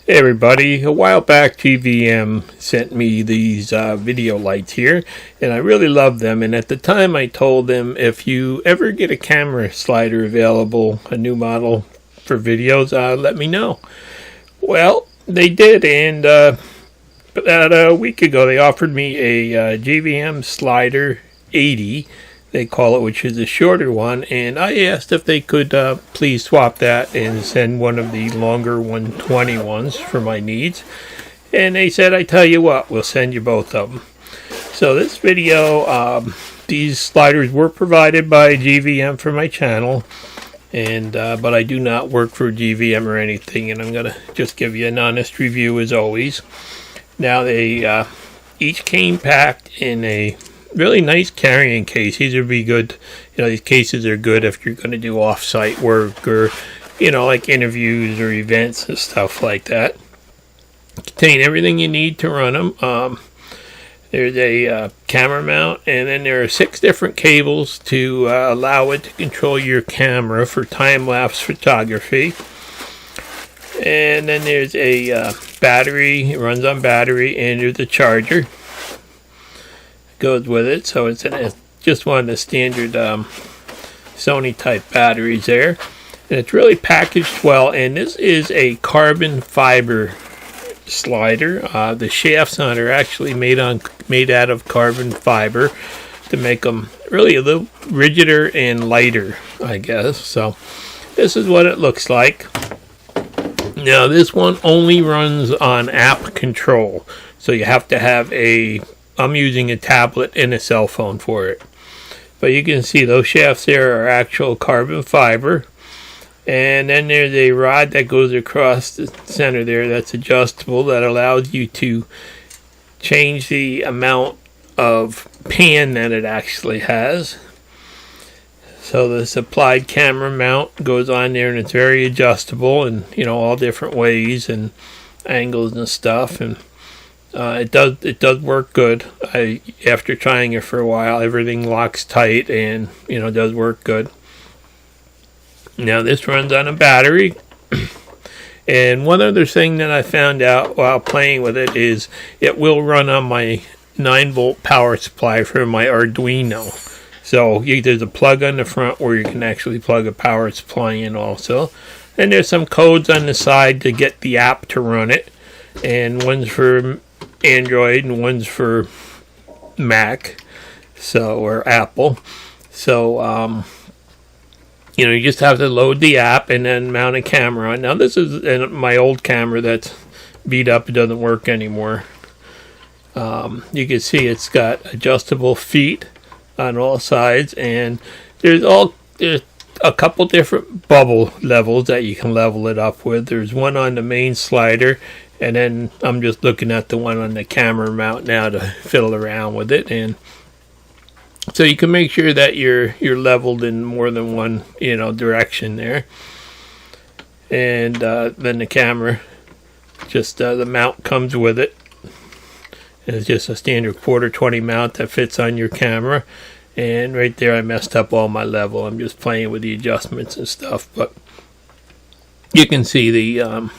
Hey everybody, a while back GVM sent me these video lights here, and I really love them. And at the time I told them, if you ever get a camera slider available, a new model for videos, let me know. Well, they did, and about a week ago they offered me a GVM slider 80, they call it, which is a shorter one, and I asked if they could please swap that and send one of the longer 120 ones for my needs. And they said, I tell you what, we'll send you both of them. So this video, these sliders were provided by GVM for my channel, and but I do not work for GVM or anything, and I'm gonna just give you an honest review as always. Now they each came packed in a really nice carrying case. These would be good, these cases are good if you're going to do off-site work or, like interviews or events and stuff like that. Contain everything you need to run them. There's a camera mount, and then there are 6 different cables to allow it to control your camera for time-lapse photography. And then there's a battery, it runs on battery, and there's a charger goes with it. So it's just one of the standard Sony type batteries there, and it's really packaged well. And this is a carbon fiber slider. The shafts on it are actually made out of carbon fiber to make them really a little rigider and lighter, I guess. So this is what it looks like. Now this one only runs on app control, so you have to have I'm using a tablet and a cell phone for it. But you can see those shafts there are actual carbon fiber. And then there's a rod that goes across the center there that's adjustable, that allows you to change the amount of pan that it actually has. So the supplied camera mount goes on there, and it's very adjustable in all different ways and angles and stuff. And it does work good. After trying it for a while, everything locks tight and does work good. Now this runs on a battery. And one other thing that I found out while playing with it is it will run on my 9-volt power supply for my Arduino. So there's a plug on the front where you can actually plug a power supply in also. And there's some codes on the side to get the app to run it. And one's for Android and one's for Mac, or Apple. So you just have to load the app and then mount a camera on. Now this is my old camera that's beat up, it doesn't work anymore. You can see it's got adjustable feet on all sides, and there's a couple different bubble levels that you can level it up with. There's one on the main slider, and then I'm just looking at the one on the camera mount now to fiddle around with it. And so you can make sure that you're leveled in more than one direction there. And then the camera, just the mount comes with it. And it's just a standard 1/4-20 mount that fits on your camera. And right there I messed up all my level. I'm just playing with the adjustments and stuff, but you can see the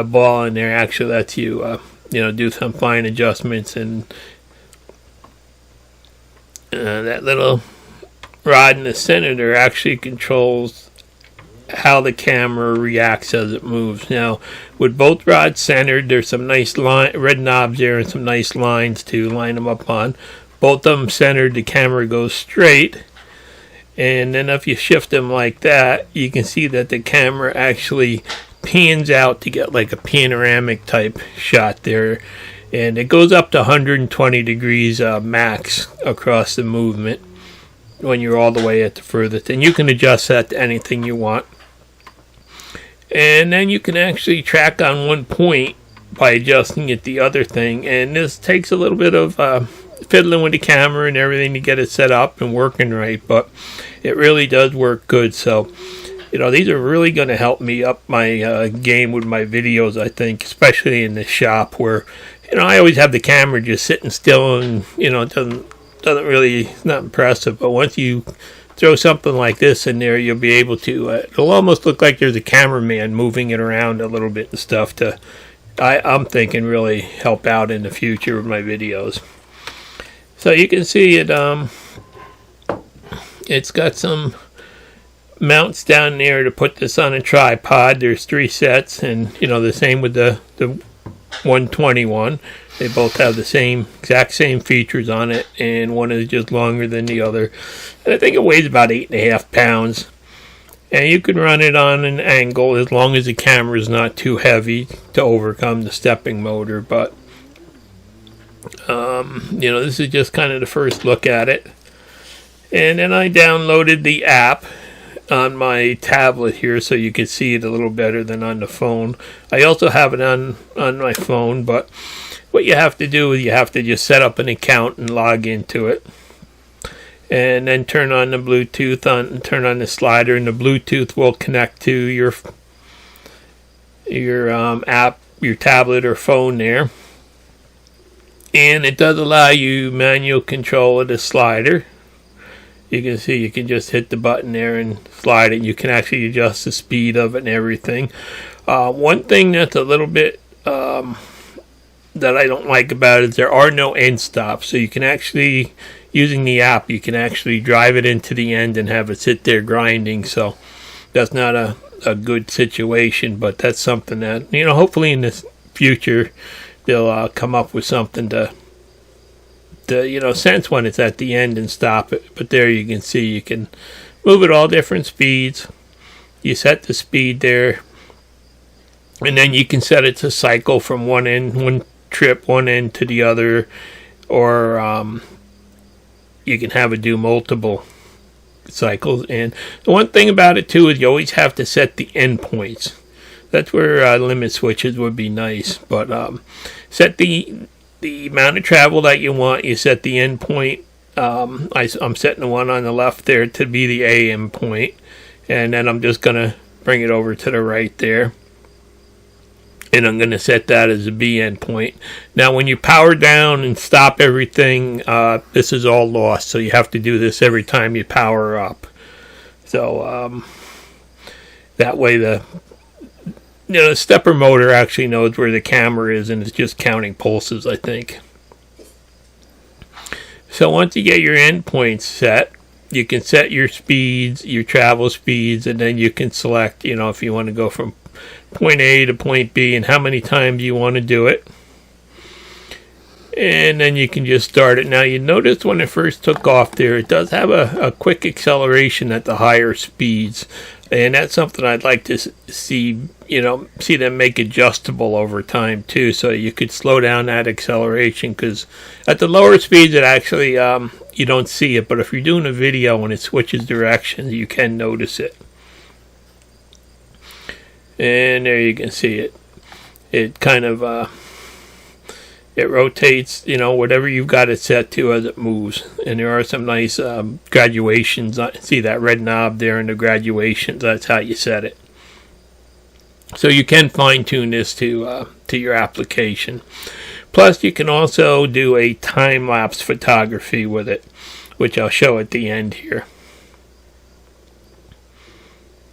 ball in there actually lets you do some fine adjustments. And that little rod in the center there actually controls how the camera reacts as it moves. Now with both rods centered, there's some nice red knobs there and some nice lines to line them up on. Both of them centered, the camera goes straight. And then if you shift them like that, you can see that the camera actually pans out to get like a panoramic type shot there. And it goes up to 120 degrees max across the movement when you're all the way at the furthest. And you can adjust that to anything you want. And then you can actually track on one point by adjusting it the other thing. And this takes a little bit of fiddling with the camera and everything to get it set up and working right. But it really does work good. So these are really going to help me up my game with my videos, I think, especially in the shop where, I always have the camera just sitting still and, it doesn't doesn't really, it's not impressive, but once you throw something like this in there, you'll be able to, it'll almost look like there's a cameraman moving it around a little bit and stuff to, I'm thinking, really help out in the future with my videos. So you can see it, it's got some mounts down there to put this on a tripod. There's 3 sets, and you know, the same with the 121. They both have the same, exact same features on it, and one is just longer than the other. And I think it weighs about 8.5 pounds. And you can run it on an angle as long as the camera is not too heavy to overcome the stepping motor. But you know, this is just kind of the first look at it. And then I downloaded the app on my tablet here so you can see it a little better than on the phone. I also have it on my phone, but what you have to do is you have to just set up an account and log into it. And then turn on the Bluetooth, turn on the slider, and the Bluetooth will connect to your app, your tablet or phone there. And it does allow you manual control of the slider. You can see you can just hit the button there and slide it. You can actually adjust the speed of it and everything. One thing that's a little bit that I don't like about it is there are no end stops. So you can actually, using the app, you can actually drive it into the end and have it sit there grinding. So that's not a good situation, but that's something that, you know, hopefully in the future they'll come up with something to you know, sense when it's at the end and stop it. But there you can see you can move it all different speeds. You set the speed there, and then you can set it to cycle from one end to the other, or you can have it do multiple cycles. And the one thing about it too is you always have to set the endpoints. That's where limit switches would be nice, but set the amount of travel that you want. You set the end point. I'm setting the one on the left there to be the AM point, and then I'm just going to bring it over to the right there, and I'm going to set that as a B end point. Now when you power down and stop everything, this is all lost, so you have to do this every time you power up. So that way the stepper motor actually knows where the camera is, and it's just counting pulses, I think. So once you get your endpoints set, you can set your speeds, your travel speeds, and then you can select, you know, if you want to go from point A to point B and how many times you want to do it. And then you can just start it. Now you notice when it first took off there, it does have a quick acceleration at the higher speeds. And that's something I'd like to see, you know, see them make adjustable over time too, so you could slow down that acceleration, because at the lower speeds it actually, you don't see it, but if you're doing a video when it switches directions, you can notice it. And there you can see it. It kind of, it rotates, you know, whatever you've got it set to as it moves. And there are some nice graduations. See that red knob there in the graduations. That's how you set it. So you can fine tune this to your application. Plus you can also do a time-lapse photography with it, which I'll show at the end here.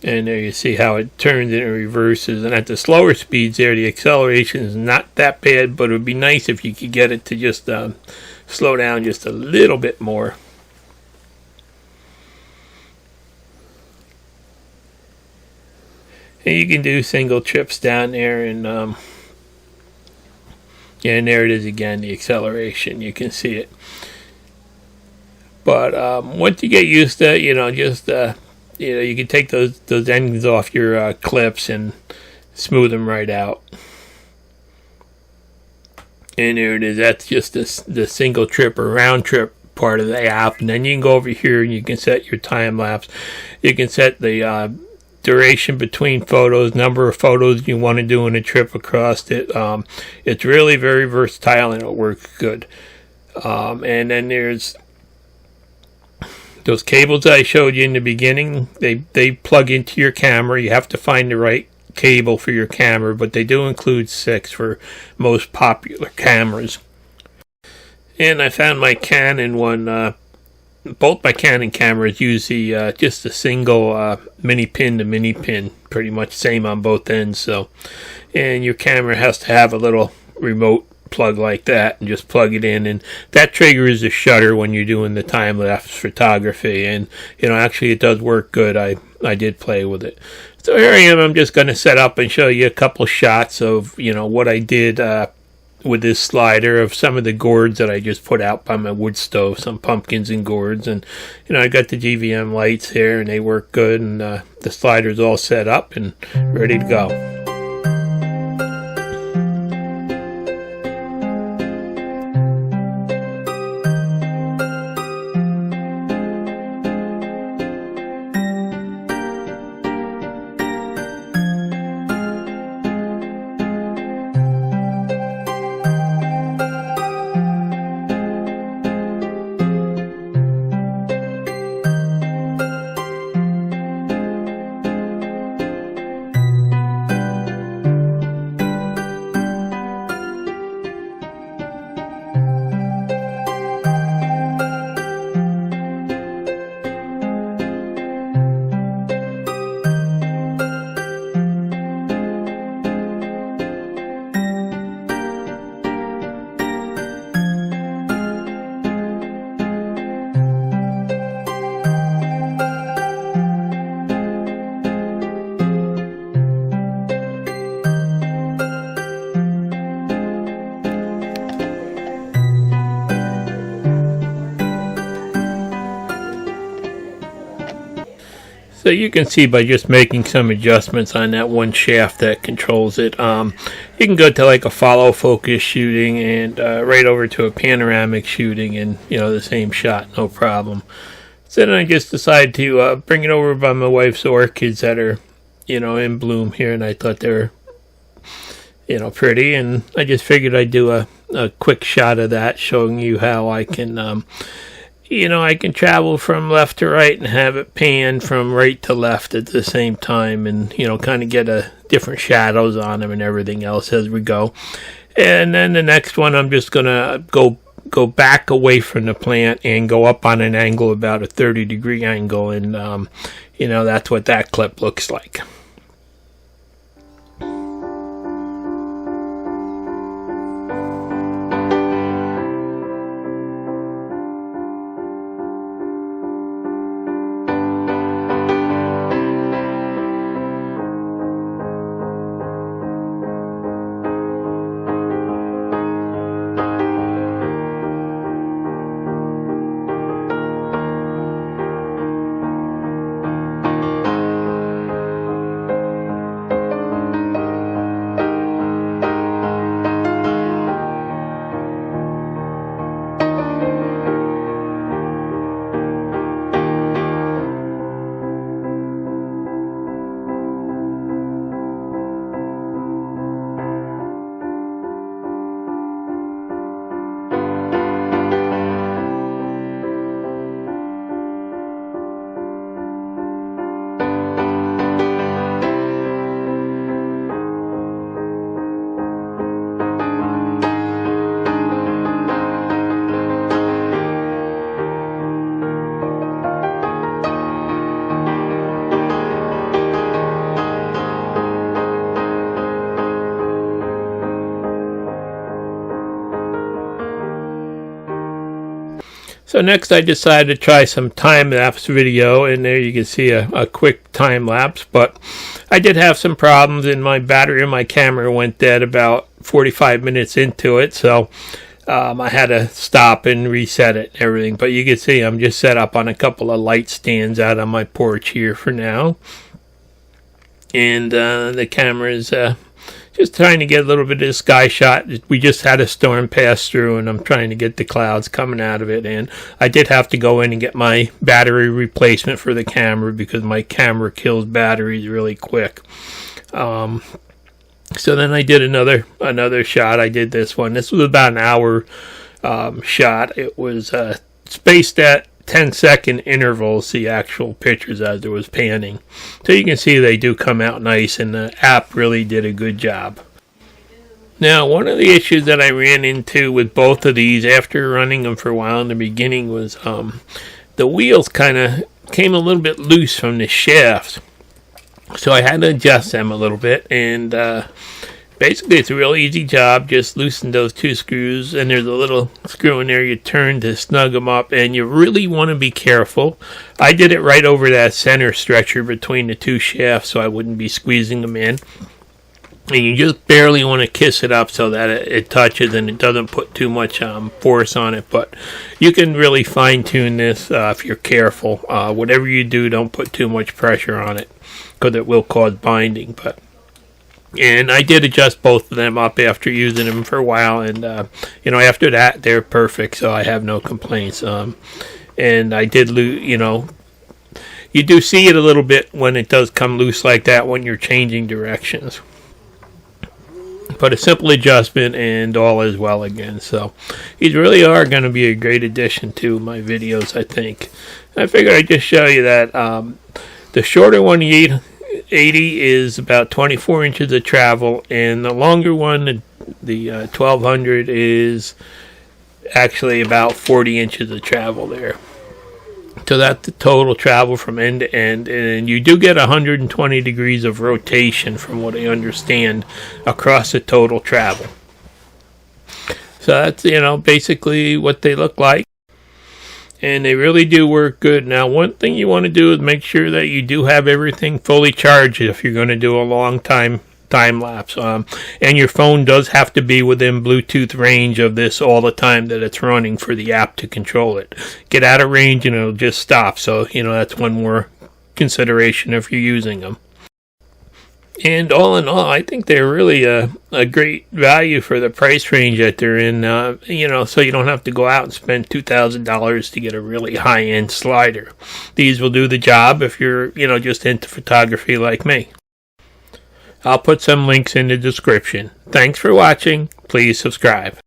And there you see how it turns and it reverses. And at the slower speeds there, the acceleration is not that bad, but it would be nice if you could get it to just slow down just a little bit more. And you can do single trips down there, and yeah, and there it is again, the acceleration. You can see it. But once you get used to it, you know, just you know, you can take those ends off your clips and smooth them right out. And there it is. That's just the single trip or round trip part of the app. And then you can go over here and you can set your time lapse. You can set the duration between photos, number of photos you want to do in a trip across it. It's really very versatile and it works good. And then there's those cables I showed you in the beginning. They plug into your camera. You have to find the right cable for your camera, but they do include 6 for most popular cameras. And I found my Canon one. Both my Canon cameras use the just a single mini pin to mini pin, pretty much same on both ends. So, and your camera has to have a little remote plug like that, and just plug it in, and that triggers the shutter when you're doing the time-lapse photography. And actually it does work good. I did play with it. So here I am. I'm just going to set up and show you a couple shots of what I did with this slider, of some of the gourds that I just put out by my wood stove, some pumpkins and gourds. And I got the GVM lights here, and they work good, and the slider's all set up and ready to go. So you can see by just making some adjustments on that one shaft that controls it. You can go to like a follow focus shooting and right over to a panoramic shooting, and the same shot, no problem. So then I just decided to bring it over by my wife's orchids that are in bloom here, and I thought they were pretty, and I just figured I'd do a quick shot of that, showing you how I can I can travel from left to right and have it pan from right to left at the same time, and kind of get a different shadows on them and everything else as we go. And then the next one, I'm just gonna go back away from the plant and go up on an angle, about a 30-degree angle, and that's what that clip looks like. So next I decided to try some time-lapse video, and there you can see a quick time-lapse, but I did have some problems, and my battery in my camera went dead about 45 minutes into it, so I had to stop and reset it and everything. But you can see I'm just set up on a couple of light stands out on my porch here for now, and the camera is just trying to get a little bit of the sky shot. We just had a storm pass through, and I'm trying to get the clouds coming out of it. And I did have to go in and get my battery replacement for the camera, because my camera kills batteries really quick. So then I did another shot. I did this one. This was about an hour shot. It was spaced at 10-second intervals, the actual pictures as it was panning. So you can see they do come out nice, and the app really did a good job. Now, one of the issues that I ran into with both of these after running them for a while in the beginning was the wheels kind of came a little bit loose from the shafts. So I had to adjust them a little bit, and basically it's a real easy job. Just loosen those two screws, and there's a little screw in there you turn to snug them up, and you really want to be careful. I did it right over that center stretcher between the two shafts so I wouldn't be squeezing them in. And you just barely want to kiss it up so that it touches and it doesn't put too much force on it. But you can really fine tune this if you're careful. Whatever you do, don't put too much pressure on it, because it will cause binding. And I did adjust both of them up after using them for a while, and after that they're perfect, so I have no complaints. And I did you do see it a little bit when it does come loose like that when you're changing directions. But a simple adjustment and all is well again. So these really are going to be a great addition to my videos, I think. I figured I'd just show you that the shorter one, the 80, is about 24 inches of travel, and the longer one, the 1200, is actually about 40 inches of travel there. So that's the total travel from end to end, and you do get 120 degrees of rotation, from what I understand, across the total travel. So that's basically what they look like, and they really do work good. Now, one thing you want to do is make sure that you do have everything fully charged if you're going to do a long time lapse, and your phone does have to be within Bluetooth range of this all the time that it's running for the app to control it. Get out of range and it'll just stop. So that's one more consideration if you're using them. And all in all, I think they're really a great value for the price range that they're in. So you don't have to go out and spend $2,000 to get a really high-end slider. These will do the job if you're just into photography like me. I'll put some links in the description. Thanks for watching. Please subscribe.